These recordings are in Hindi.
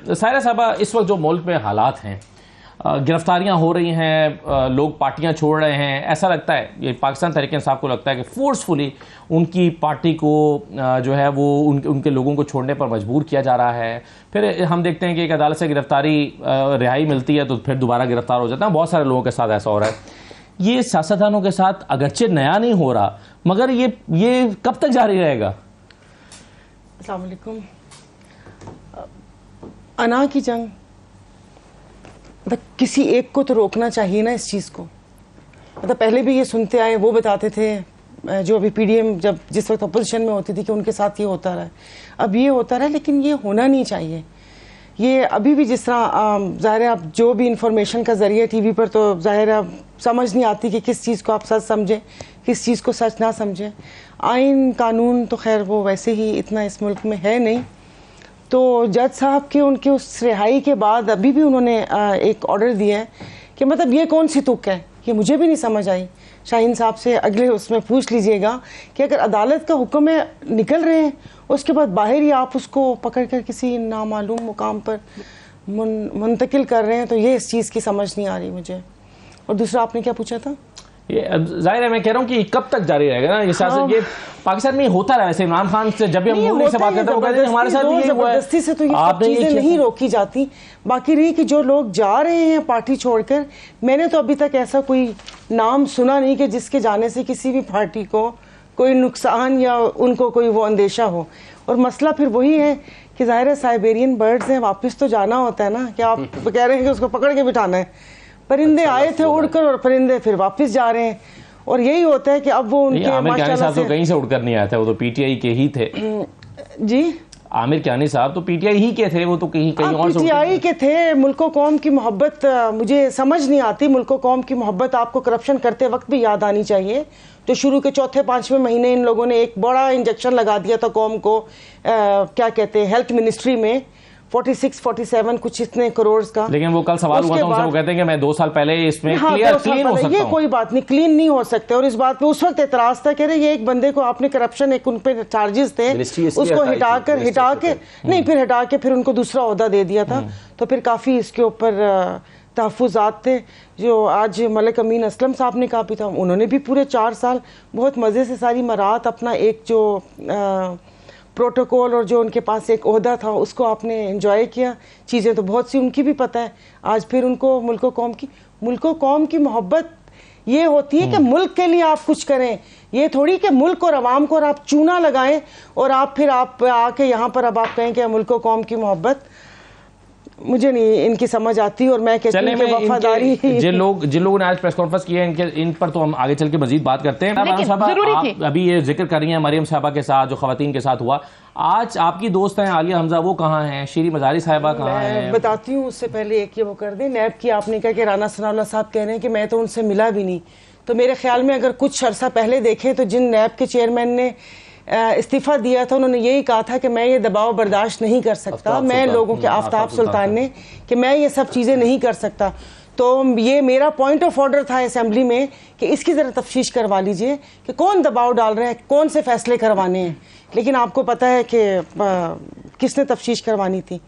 सायरा साहबा, इस वक्त जो मुल्क में हालात हैं, गिरफ्तारियां हो रही हैं, लोग पार्टियां छोड़ रहे हैं, ऐसा लगता है ये पाकिस्तान तहरीक इंसाफ को लगता है कि फोर्सफुली उनकी पार्टी को जो है वो उनके लोगों को छोड़ने पर मजबूर किया जा रहा है। फिर हम देखते हैं कि एक अदालत से गिरफ्तारी रिहाई मिलती है तो फिर दोबारा गिरफ्तार हो जाता है। बहुत सारे लोगों के साथ ऐसा हो रहा है। ये सियासतदानों के साथ अगरचे नया नहीं हो रहा, मगर ये कब तक जारी रहेगा? अस्सलाम वालेकुम। अना की जंग, मतलब किसी एक को तो रोकना चाहिए ना इस चीज़ को। मतलब पहले भी ये सुनते आए, वो बताते थे जो अभी पीडीएम जब जिस वक्त अपोजिशन में होती थी कि उनके साथ ये होता रहा, अब ये होता रहा, लेकिन ये होना नहीं चाहिए। ये अभी भी जिस तरह ज़ाहिर है आप जो भी इंफॉर्मेशन का ज़रिए टीवी पर, तो ज़ाहिर है समझ नहीं आती कि किस चीज़ को आप सच समझें, किस चीज़ को सच ना समझें। आइन कानून तो खैर वो वैसे ही इतना इस मुल्क में है नहीं। तो जज साहब के उनके उस रिहाई के बाद अभी भी उन्होंने एक ऑर्डर दिया है कि मतलब ये कौन सी तुक है, ये मुझे भी नहीं समझ आई। शाहीन साहब से अगले उसमें पूछ लीजिएगा कि अगर अदालत का हुक्म है, निकल रहे हैं, उसके बाद बाहर ही आप उसको पकड़ कर किसी नामालूम मुकाम पर मुंतकिल कर रहे हैं, तो ये इस चीज़ की समझ नहीं आ रही मुझे। और दूसरा आपने क्या पूछा था? ये जाहिर है मैं कह रहा हूँ कि कब तक जारी रहेगा ना ये सियासत। ये पाकिस्तान में होता रहा है। वैसे इमरान खान से जब भी हम मोदी से बात करते हैं वो कहते हैं हमारे साथ भी जबरदस्ती से तो ये चीजें नहीं रोकी जाती। बाकी रही कि जो लोग जा रहे हैं पार्टी छोड़कर, मैंने तो अभी तक ऐसा कोई नाम सुना नहीं कि जिसके जाने से किसी भी पार्टी को कोई नुकसान या उनको कोई वो अंदेशा हो। और मसला फिर वही है कि ज़ाहिर है साइबेरियन बर्ड्स हैं, वापस तो जाना होता है ना, कि आप कह रहे हैं कि उसको पकड़ के बिठाना है। परिंदे आए थे उड़कर और परिंदे फिर वापस जा रहे हैं, और यही होता है कि अब वो उनके आमिर कियानी साहब तो कहीं से उड़कर नहीं आए थे, वो तो पीटीआई के ही थे। जी, आमिर कियानी साहब तो पीटीआई ही के थे, वो तो कहीं और पीटीआई के थे। मुल्को कौम की मोहब्बत मुझे समझ नहीं आती। मुल्को कौम की मोहब्बत आपको करप्शन करते वक्त भी याद आनी चाहिए। तो शुरू के चौथे पांचवें महीने इन लोगों ने एक बड़ा इंजेक्शन लगा दिया था कौम को, क्या कहते हैं, हेल्थ मिनिस्ट्री में 46-47 कुछ इतने करोड़ का। लेकिन वो कल सवाल हुआ था उनसे, वो कहते हैं कि मैं 2 साल पहले इसमें क्लीन हो सकता हूं। ये कोई बात नहीं, क्लीन नहीं हो सकते। और इस बात पे उस वक्त एतराज था, कह रहे ये एक बंदे को आपने करप्शन, एक उन पे चार्जेस थे, उसको हटा के फिर उनको दूसरा ओहदा दे दिया था। तो फिर काफी इसके ऊपर तहफुजात थे। जो आज मलिक अमीन असलम साहब ने कहा भी था, उन्होंने भी पूरे 4 साल बहुत मजे से सारी मराहत अपना एक जो प्रोटोकॉल और जो उनके पास एक ओहदा था उसको आपने एंजॉय किया। चीज़ें तो बहुत सी उनकी भी पता है। आज फिर उनको मुल्को कौम की मोहब्बत ये होती है कि मुल्क के लिए आप कुछ करें, ये थोड़ी कि मुल्क और अवाम को और आप चूना लगाएं और आप आके यहाँ पर अब आप कहें कि मुल्को कौम की मोहब्बत। मुझे नहीं इनकी समझ आती। और मैं कहती हूं कि वफादारी जिन लोगों ने आज प्रेस कॉन्फ्रेंस की है इन पर तो हम आगे चल के मजीद बात करते हैं। आप अभी ये जिक्र कर रही हैं मरियम साहबा के साथ जो खवातीन के साथ हुआ, आज आपकी दोस्त हैं आलिया हमजा, वो कहाँ हैं? शीरी मजारी साहिबा कहाँ हैं? बताती हूँ। उससे पहले एक ये वो कर दें, नैब की आपने कहा कि राना सनाउल्लाह साहब कह रहे हैं कि मैं तो उनसे मिला भी नहीं। तो मेरे ख्याल में अगर कुछ अरसा पहले देखें तो जिन नैब के चेयरमैन ने इस्तीफा दिया था, उन्होंने यही कहा था कि मैं ये दबाव बर्दाश्त नहीं कर सकता। मैं लोगों के आफ्ताब सुल्तान ने कि मैं ये सब चीज़ें नहीं कर सकता। तो ये मेरा पॉइंट ऑफ ऑर्डर था असेंबली में कि इसकी ज़रा तफ्तीश करवा लीजिए कि कौन दबाव डाल रहा है, कौन से फैसले करवाने हैं। लेकिन आपको पता है कि किसने तफ्तीश करवानी थी।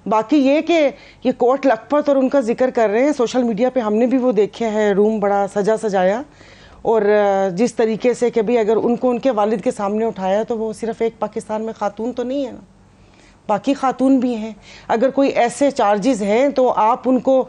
बाकी ये कि ये कोट लखपत और उनका जिक्र कर रहे हैं सोशल मीडिया पे, हमने भी वो देखे हैं, रूम बड़ा सजा सजाया। और जिस तरीके से कि भाई अगर उनको उनके वालिद के सामने उठाया तो वो सिर्फ एक पाकिस्तान में खातून तो नहीं है ना, बाकी खातून भी हैं। अगर कोई ऐसे चार्जेस हैं तो आप उनको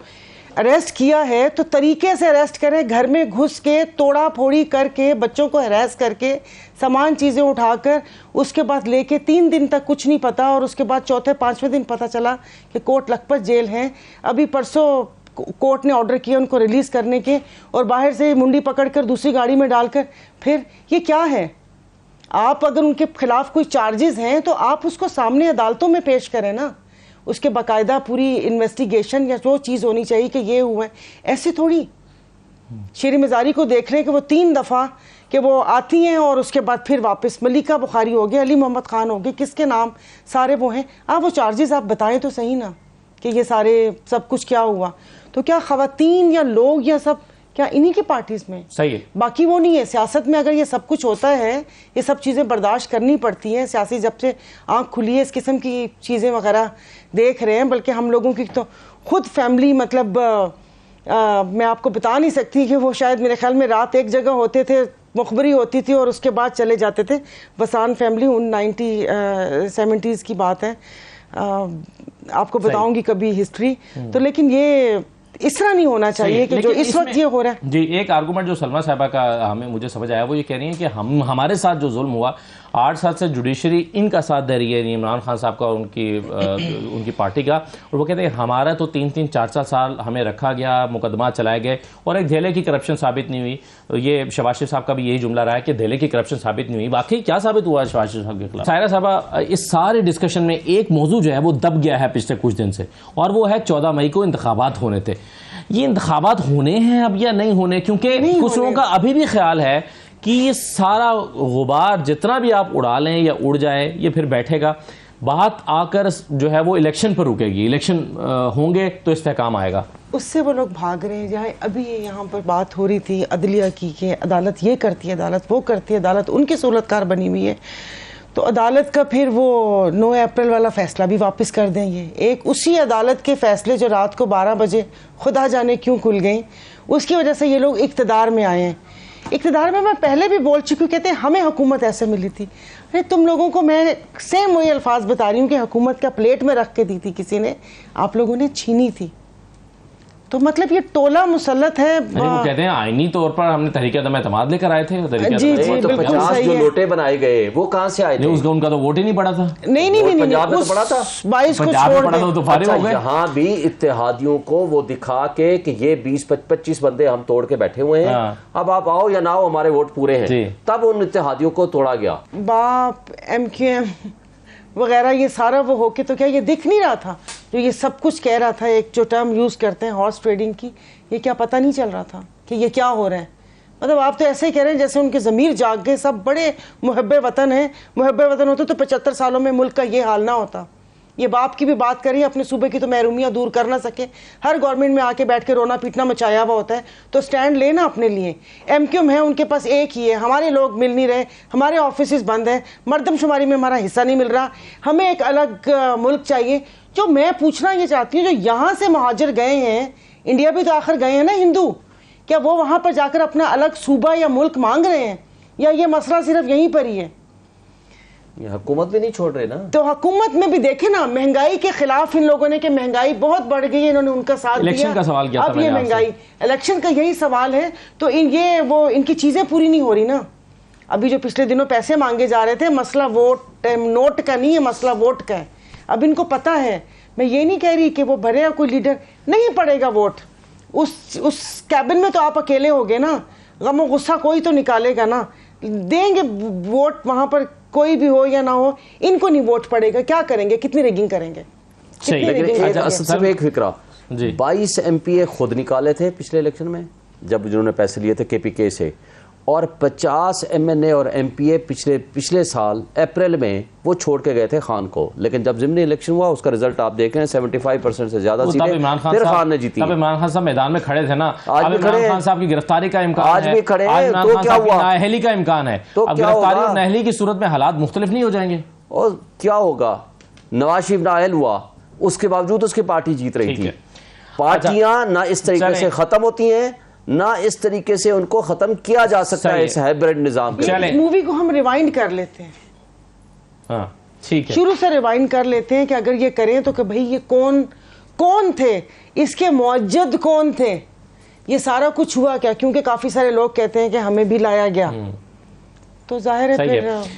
अरेस्ट किया है तो तरीके से अरेस्ट करें, घर में घुस के तोड़ा फोड़ी करके बच्चों को हरास करके सामान चीज़ें उठाकर उसके बाद लेके 3 दिन तक कुछ नहीं पता, और उसके बाद चौथे 5वें दिन पता चला कि कोट लखपत जेल हैं। अभी परसों कोर्ट ने ऑर्डर किया उनको रिलीज़ करने के, और बाहर से मुंडी पकड़कर दूसरी गाड़ी में डालकर। फिर ये क्या है? आप अगर उनके खिलाफ कोई चार्जेस हैं तो आप उसको सामने अदालतों में पेश करें ना, उसके बाकायदा पूरी इन्वेस्टिगेशन या जो चीज़ होनी चाहिए कि ये हुआ है। ऐसे थोड़ी शीरी मज़ारी को देख रहे हैं कि वो 3 दफ़ा कि वो आती हैं और उसके बाद फिर वापस। मलिका बुखारी हो गए, अली मोहम्मद खान हो गए, किसके नाम सारे वो हैं। आप वो चार्जेस आप बताएं तो सही ना कि ये सारे सब कुछ क्या हुआ। तो क्या ख़वातीन या लोग या सब क्या इन्हीं की पार्टीज में? सही है। बाकी वो नहीं है। सियासत में अगर ये सब कुछ होता है, ये सब चीज़ें बर्दाश्त करनी पड़ती हैं। सियासी जब से आंख खुली है इस किस्म की चीज़ें वगैरह देख रहे हैं, बल्कि हम लोगों की तो खुद फैमिली, मतलब मैं आपको बता नहीं सकती कि वो शायद मेरे ख्याल में रात एक जगह होते थे, मुखबरी होती थी और उसके बाद चले जाते थे। वसान फैमिली उन 70s की बात है, आपको बताऊंगी कभी हिस्ट्री। तो लेकिन ये इस तरह नहीं होना चाहिए कि जो इस वक्त ये हो रहा है। जी, एक आर्गूमेंट जो सलमा साहिबा का मुझे समझ आया वो ये कह रही है कि हमारे साथ जो जुल्म हुआ 8 साल से जुडिशरी इनका साथ दे रही है, इमरान खान साहब का और उनकी पार्टी का, और वो कहते हैं हमारा तो 3-3, 4-4 साल हमें रखा गया, मुकदमा चलाए गए और एक धेले की करप्शन साबित नहीं हुई। ये शहबाज शरीफ साहब का भी यही जुमला रहा है कि धेले की करप्शन साबित नहीं हुई। वाकई क्या साबित हुआ शहबाज शरीफ साहब के खिलाफ? सायरा साहबा, इस सारे डिस्कशन में एक मौजू जो है वो दब गया है पिछले कुछ दिन से, और वो है 14 मई को इंतखाबात होने थे। ये इंतखाबात होने हैं अब या नहीं होने? क्योंकि कुछ लोगों का अभी भी ख्याल है कि ये सारा गुबार जितना भी आप उड़ा लें या उड़ जाए, ये फिर बैठेगा, बात आकर जो है वो इलेक्शन पर रुकेगी। इलेक्शन होंगे तो इस्तेहकाम आएगा। उससे वो लोग भाग रहे हैं। जहाँ अभी यहाँ पर बात हो रही थी अदलिया की कि अदालत ये करती है, अदालत वो करती है, अदालत उनकी सहूलतकार बनी हुई है, तो अदालत का फिर वो 9 अप्रैल वाला फैसला भी वापस कर देंगे। एक उसी अदालत के फैसले जो रात को 12 बजे खुदा जाने क्यों खुल गई, उसकी वजह से ये लोग इक़्तिदार में आए हैं। इक़्तिदार में मैं पहले भी बोल चुकी हूँ, कहते हैं हमें हुकूमत ऐसे मिली थी। अरे तुम लोगों को मैं सेम वही अल्फाज बता रही हूँ कि हुकूमत का प्लेट में रख के दी थी किसी ने, आप लोगों ने छीनी थी। तो मतलब ये टोला मुसल्लत है। वो कहते हैं आईनी तौर पर हमने तहरीक-ए-एतमाद लेकर आए थे। जी जी, तो 50 जो नोटे बनाए गए वो कहां से आए थे? उनका तो वोट ही नहीं पड़ा था। नहीं, पंजाब में तो पड़ा था। 22 को छोड़ दे। तो फारिग हो गए। यहाँ भी इत्तेहादियों को वो दिखा के कि ये 20-25 बंदे हम तोड़ के बैठे हुए हैं, अब आप आओ या ना आओ, हमारे वोट पूरे हैं, तब उन इत्तेहादियों को तोड़ा गया। बाप MQM वगैरह ये सारा वो होके तो क्या ये दिख नहीं रहा था जो ये सब कुछ कह रहा था? एक जो टर्म यूज़ करते हैं हॉर्स ट्रेडिंग की, ये क्या पता नहीं चल रहा था कि ये क्या हो रहा है? मतलब आप तो ऐसे ही कह रहे हैं जैसे उनके ज़मीर जाग गए। सब बड़े मुहब्बे वतन हैं, मुहब्बे वतन होते तो 75 सालों में मुल्क का ये हाल ना होता। ये बाप की भी बात करिए, अपने सूबे की तो महरूमियाँ दूर कर ना सके, हर गवर्नमेंट में आके बैठ के रोना पीटना मचाया हुआ होता है, तो स्टैंड लेना अपने लिए। MQM है, उनके पास एक ही है, हमारे लोग मिल नहीं रहे, हमारे ऑफिस बंद हैं, मर्दमशुमारी में हमारा हिस्सा नहीं मिल रहा, हमें एक अलग मुल्क चाहिए। जो मैं पूछना ये चाहती हूँ, जो यहाँ से महाजिर गए हैं, इंडिया भी तो आखिर गए हैं ना हिंदू, क्या वो वहाँ पर जाकर अपना अलग सूबा या मुल्क मांग रहे हैं, या ये मसला सिर्फ यहीं पर ही है? हुकूमत भी नहीं छोड़ रहे ना। तो हुकूमत में भी देखे ना, महंगाई के खिलाफ इन लोगों ने कि महंगाई बहुत बढ़ गई है, इन्होंने उनका साथ दिया। इलेक्शन का सवाल किया था अब ये महंगाई इलेक्शन का यही सवाल है, तो इनकी चीजें पूरी नहीं हो रही ना। अभी जो पिछले दिनों पैसे मांगे जा रहे थे, मसला वोट नोट का नहीं है, मसला वोट का है। अब इनको पता है, मैं ये नहीं कह रही कि वो भरे कोई लीडर नहीं पड़ेगा वोट, उस कैबिन में तो आप अकेले हो गए ना, गम गुस्सा कोई तो निकालेगा ना, देंगे वोट वहां पर, कोई भी हो या ना हो, इनको नहीं वोट पड़ेगा। क्या करेंगे, कितनी रिगिंग करेंगे? सिर्फ एक फिक्रा, 22 MPA खुद निकाले थे पिछले इलेक्शन में जब जिन्होंने पैसे लिए थे KPK से, और 50 MNA और MPA पिछले साल अप्रैल में वो छोड़ के गए थे खान को। लेकिन जब ज़िमनी इलेक्शन हुआ उसका रिजल्ट आप देखें 75% से ज्यादा सीटें फिर खान ने जीती। तब इमरान खान साहब मैदान में खड़े थे ना। आज भी खड़े हैं, खान साहब की गिरफ्तारी का इम्कान है, आज भी खड़े हैं, तो क्या हुआ? नाअहली का इम्कान है, तो अब गिरफ्तारी और नाअहली की सूरत में हालात मुख्तलिफ नहीं हो जाएंगे? और क्या होगा? नवाज शरीफ नाअहल हुआ, उसके बावजूद उसकी पार्टी जीत रही थी। पार्टियां ना इस तरीके से खत्म होती हैं, ना इस तरीके से उनको खत्म किया जा सकता है इस हाइब्रिड निजाम के। मूवी को हम रिवाइंड कर लेते हैं, हाँ ठीक है, शुरू से रिवाइंड कर लेते हैं कि अगर ये करें तो कि भाई ये कौन थे, इसके मुअज्जद कौन थे, ये सारा कुछ हुआ क्या? क्योंकि काफी सारे लोग कहते हैं कि हमें भी लाया गया, तो जाहिर है फिर